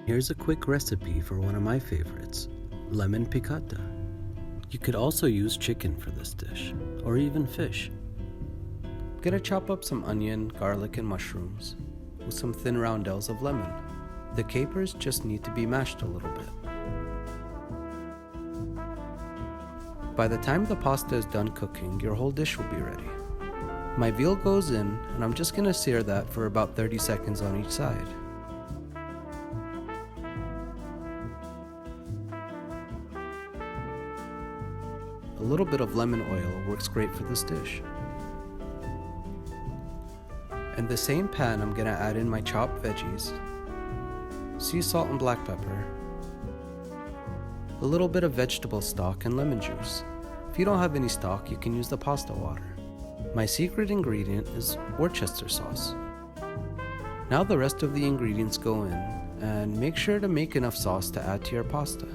Here's a quick recipe for one of my favorites, lemon piccata. You could also use chicken for this dish, or even fish. I'm gonna chop up some onion, garlic, and mushrooms with some thin roundels of lemon. The capers just need to be mashed a little bit. By the time the pasta is done cooking, your whole dish will be ready. My veal goes in, and I'm just gonna sear that for about 30 seconds on each side. A little bit of lemon oil works great for this dish. In the same pan, I'm gonna add in my chopped veggies, sea salt and black pepper, a little bit of vegetable stock and lemon juice. If you don't have any stock, you can use the pasta water. My secret ingredient is Worcester sauce. Now the rest of the ingredients go in, and make sure to make enough sauce to add to your pasta.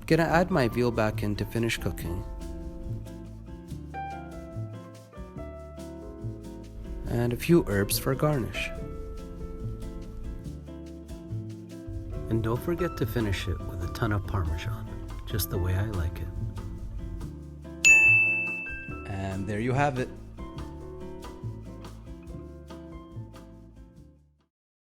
Gonna add my veal back in to finish cooking. And a few herbs for garnish. And don't forget to finish it with a ton of parmesan, just the way I like it. And there you have it.